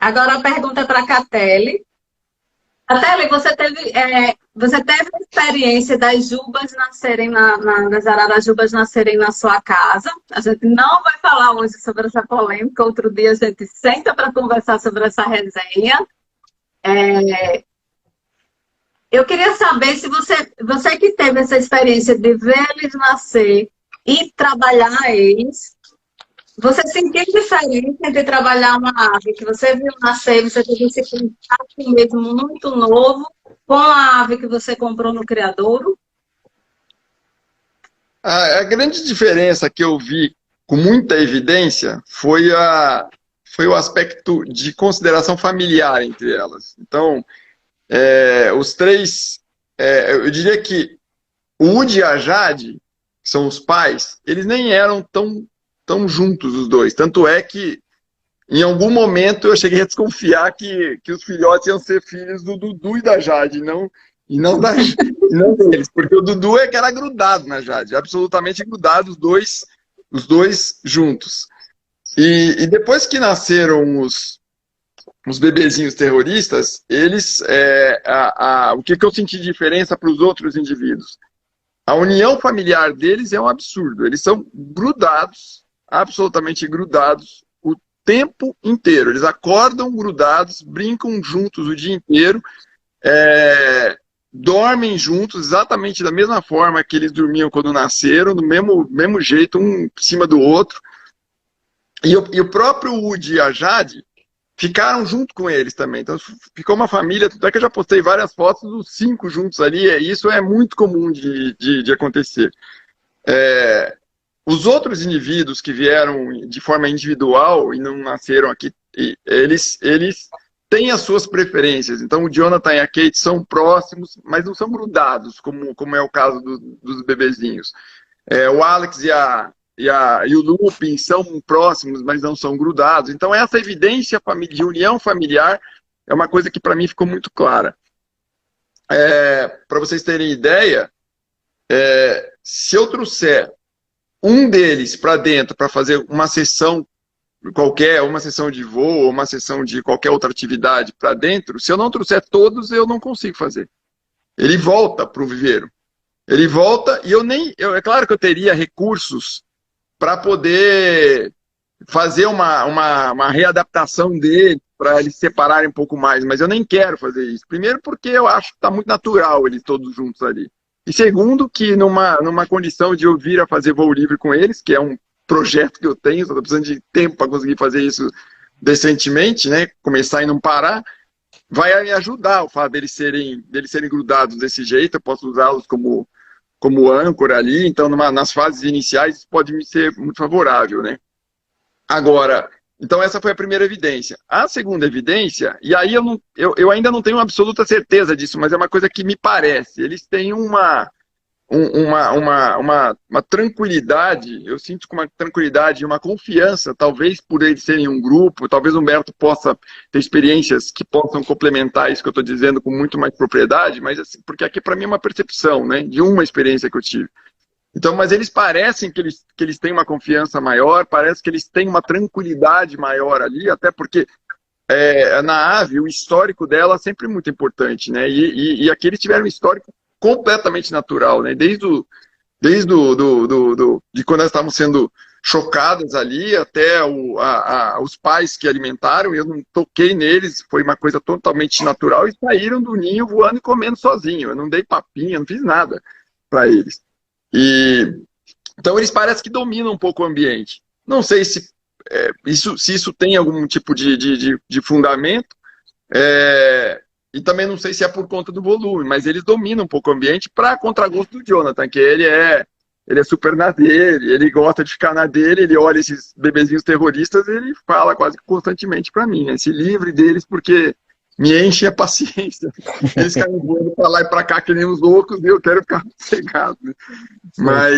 Agora a pergunta é para a Catelli. Catelli, você teve a experiência das jubas nascerem das ararajubas nascerem na sua casa. A gente não vai falar hoje sobre essa polêmica, outro dia a gente senta para conversar sobre essa resenha. Eu queria saber se você que teve essa experiência de ver eles nascer e trabalhar eles, você sentiu diferença entre trabalhar uma ave que você viu nascer, você teve esse contato mesmo muito novo, com a ave que você comprou no criadouro? A grande diferença que eu vi com muita evidência foi o aspecto de consideração familiar entre elas. Então, os três, eu diria que o Woody e a Jade, que são os pais, eles nem eram tão juntos os dois. Tanto é que, em algum momento, eu cheguei a desconfiar que os filhotes iam ser filhos do Dudu e da Jade, e não deles. Porque o Dudu é que era grudado na Jade, absolutamente grudado, os dois juntos. E depois que nasceram os bebezinhos terroristas, eles, o que eu senti de diferença para os outros indivíduos? A união familiar deles é um absurdo. Eles são grudados, absolutamente grudados, o tempo inteiro. Eles acordam grudados, brincam juntos o dia inteiro, dormem juntos exatamente da mesma forma que eles dormiam quando nasceram, do mesmo jeito, um em cima do outro. E o próprio Woody e a Jade ficaram junto com eles também. Então ficou uma família, até que eu já postei várias fotos dos 5 juntos ali, isso é muito comum de acontecer. Os outros indivíduos que vieram de forma individual e não nasceram aqui, eles têm as suas preferências. Então o Jonathan e a Kate são próximos, mas não são grudados, como é o caso dos bebezinhos. O Alex e o Lupin são próximos, mas não são grudados. Então essa evidência de união familiar é uma coisa que para mim ficou muito clara. Para vocês terem ideia, se eu trouxer um deles para dentro para fazer uma sessão qualquer, uma sessão de voo, uma sessão de qualquer outra atividade para dentro, se eu não trouxer todos, eu não consigo fazer. Ele volta para o viveiro. Ele volta e é claro que eu teria recursos para poder fazer uma readaptação dele, para eles se separarem um pouco mais, mas eu nem quero fazer isso. Primeiro porque eu acho que está muito natural eles todos juntos ali. E segundo que numa condição de eu vir a fazer voo livre com eles, que é um projeto que eu tenho, só estou precisando de tempo para conseguir fazer isso decentemente, né? Começar e não parar, vai me ajudar o fato deles serem grudados desse jeito, eu posso usá-los como âncora ali, então nas fases iniciais isso pode me ser muito favorável, né? Agora, então essa foi a primeira evidência. A segunda evidência, e aí eu ainda não tenho absoluta certeza disso, mas é uma coisa que me parece, eles têm uma tranquilidade, eu sinto com uma tranquilidade e uma confiança, talvez por eles serem um grupo, talvez o Humberto possa ter experiências que possam complementar isso que eu estou dizendo com muito mais propriedade, mas assim, porque aqui para mim é uma percepção, né, de uma experiência que eu tive. Então, mas eles parecem que eles têm uma confiança maior, parece que eles têm uma tranquilidade maior ali, até porque na ave o histórico dela é sempre muito importante, né, e aqui eles tiveram um histórico completamente natural, né? Desde de quando elas estavam sendo chocadas ali, até os pais que alimentaram, eu não toquei neles, foi uma coisa totalmente natural, e saíram do ninho voando e comendo sozinho. Eu não dei papinha, não fiz nada para eles. Então eles parecem que dominam um pouco o ambiente. Não sei se isso tem algum tipo de fundamento, e também não sei se é por conta do volume, mas eles dominam um pouco o ambiente para contragosto do Jonathan, que ele é super na dele, ele gosta de ficar na dele, ele olha esses bebezinhos terroristas e ele fala quase constantemente para mim, né? Se livre deles porque me enche a paciência. Eles ficam voando para lá e para cá que nem os loucos e eu quero ficar sossegado. Né? Mas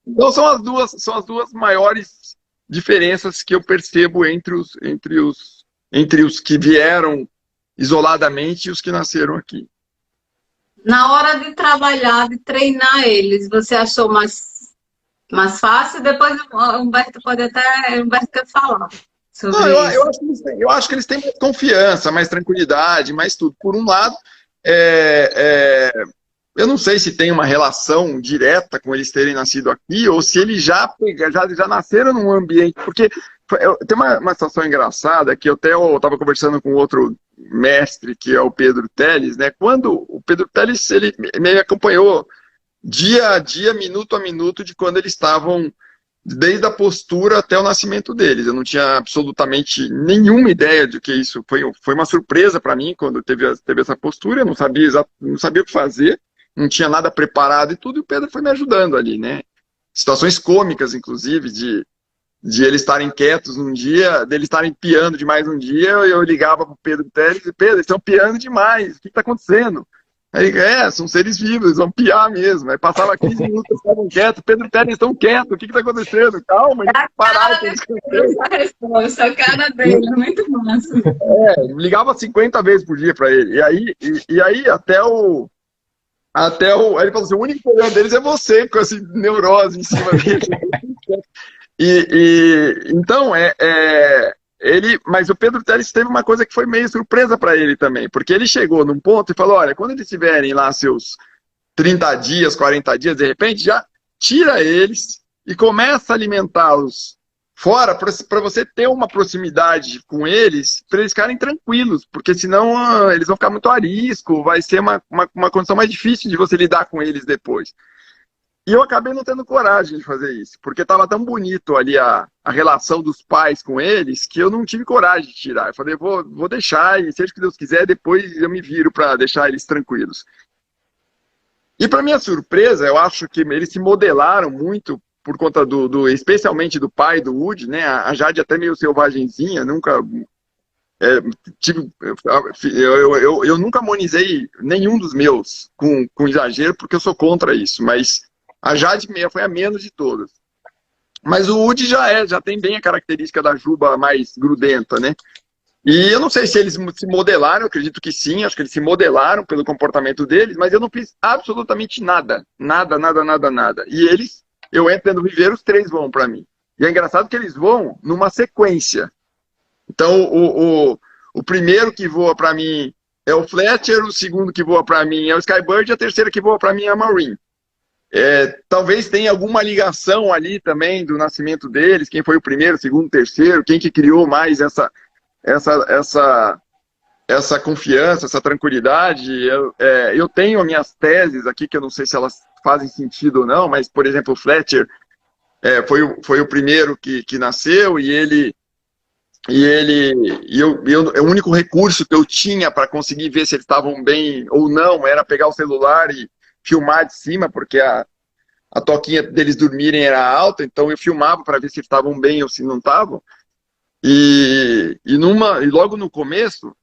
então são as duas maiores diferenças que eu percebo entre os que vieram isoladamente e os que nasceram aqui. Na hora de trabalhar, de treinar eles, você achou mais fácil? Depois o Humberto pode até falar Não, sobre isso? eu acho que eles têm mais confiança, mais tranquilidade, mais tudo. Por um lado, eu não sei se tem uma relação direta com eles terem nascido aqui, ou se eles já nasceram num ambiente. Porque tem uma situação engraçada que eu estava conversando com outro mestre, que é o Pedro Telles, né? Quando o Pedro Telles, ele me acompanhou dia a dia, minuto a minuto, de quando eles estavam, desde a postura até o nascimento deles. Eu não tinha absolutamente nenhuma ideia de que isso foi uma surpresa para mim quando teve essa postura. Eu não sabia o que fazer, não tinha nada preparado e tudo, e o Pedro foi me ajudando ali, né? Situações cômicas, inclusive, de eles estarem quietos num dia, deles estarem piando demais um dia, eu ligava para o Pedro Telles e Pedro, eles estão piando demais, o que está acontecendo? Aí ele, são seres vivos, eles vão piar mesmo. Aí passava 15 minutos, eles estavam quietos, Pedro Telles, estão quietos, o que está acontecendo? Calma, eles pararam. Essa resposta, a cara dele, é muito massa. Ligava 50 vezes por dia para ele. E aí aí ele falou assim, o único problema deles é você, com essa neurose em cima dele. Então, mas o Pedro Telles teve uma coisa que foi meio surpresa para ele também, porque ele chegou num ponto e falou, olha, quando eles tiverem lá seus 30 dias, 40 dias, de repente, já tira eles e começa a alimentá-los fora para você ter uma proximidade com eles, para eles ficarem tranquilos, porque senão eles vão ficar muito a risco, vai ser uma condição mais difícil de você lidar com eles depois. E eu acabei não tendo coragem de fazer isso, porque estava tão bonito ali a relação dos pais com eles, que eu não tive coragem de tirar. Eu falei, vou deixar, e seja o que Deus quiser, depois eu me viro para deixar eles tranquilos. E para minha surpresa, eu acho que eles se modelaram muito por conta especialmente do pai do Woody, né? A Jade até meio selvagenzinha, nunca... eu nunca harmonizei nenhum dos meus com exagero, porque eu sou contra isso, mas a Jade foi a menos de todas. Mas o Woody já tem bem a característica da juba mais grudenta, né? E eu não sei se eles se modelaram, eu acredito que sim, acho que eles se modelaram pelo comportamento deles, mas eu não fiz absolutamente nada. Nada, nada, nada, nada. E eu entro dentro do viveiro, os três voam para mim. E é engraçado que eles voam numa sequência. Então, o primeiro que voa para mim é o Fletcher, o segundo que voa para mim é o Skybird, e a terceira que voa para mim é a Maureen. Talvez tenha alguma ligação ali também do nascimento deles, quem foi o primeiro, segundo, terceiro, quem que criou mais essa confiança, essa tranquilidade. Eu tenho minhas teses aqui, que eu não sei se elas fazem sentido ou não, mas, por exemplo, o Fletcher foi o primeiro que nasceu, o único recurso que eu tinha para conseguir ver se eles estavam bem ou não era pegar o celular e filmar de cima, porque a toquinha deles dormirem era alta, então eu filmava para ver se eles estavam bem ou se não estavam. E logo no começo,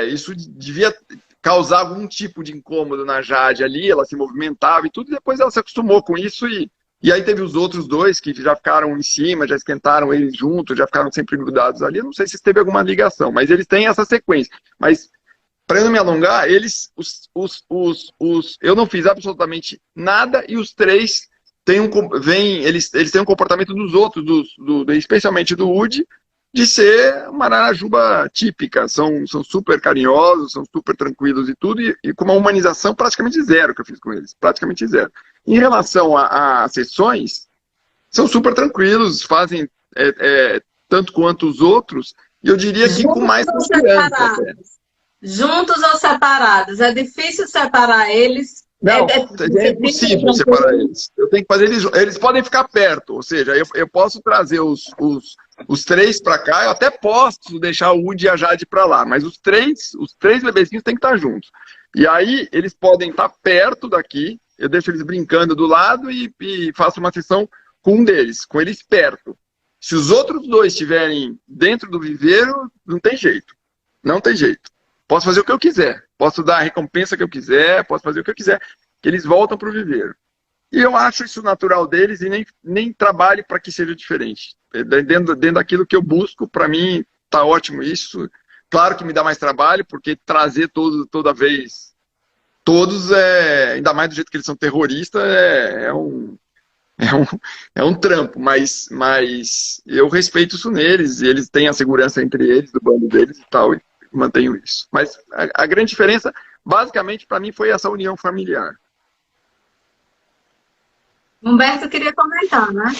isso devia causar algum tipo de incômodo na Jade ali, ela se movimentava e tudo, e depois ela se acostumou com isso, e aí teve os outros dois que já ficaram em cima, já esquentaram eles juntos, já ficaram sempre grudados ali. Eu não sei se teve alguma ligação, mas eles têm essa sequência. Mas, para eu não me alongar, eu não fiz absolutamente nada, e os três eles têm um comportamento dos outros, especialmente do Woody, de ser uma arajuba típica. São super carinhosos, são super tranquilos e tudo, e com uma humanização praticamente zero que eu fiz com eles, praticamente zero. Em relação a sessões, são super tranquilos, fazem tanto quanto os outros, e eu diria que com mais confiança. Juntos ou separados? É difícil separar eles? Não, é impossível separar eles. Eu tenho que fazer eles podem ficar perto, ou seja, eu posso trazer os três para cá, eu até posso deixar o Woody e a Jade para lá, mas os três bebezinhos têm que estar juntos. E aí eles podem estar perto daqui, eu deixo eles brincando do lado e faço uma sessão com um deles, com eles perto. Se os outros dois estiverem dentro do viveiro, não tem jeito. Não tem jeito. Posso fazer o que eu quiser. Posso dar a recompensa que eu quiser, posso fazer o que eu quiser, que eles voltam para o viveiro. E eu acho isso natural deles e nem trabalho para que seja diferente. Dentro daquilo que eu busco, para mim, está ótimo isso. Claro que me dá mais trabalho, porque trazer toda vez todos, ainda mais do jeito que eles são terroristas, é um trampo, mas eu respeito isso neles, e eles têm a segurança entre eles, do bando deles e tal, e mantenho isso. Mas a grande diferença, basicamente, para mim, foi essa união familiar. Humberto queria comentar, né?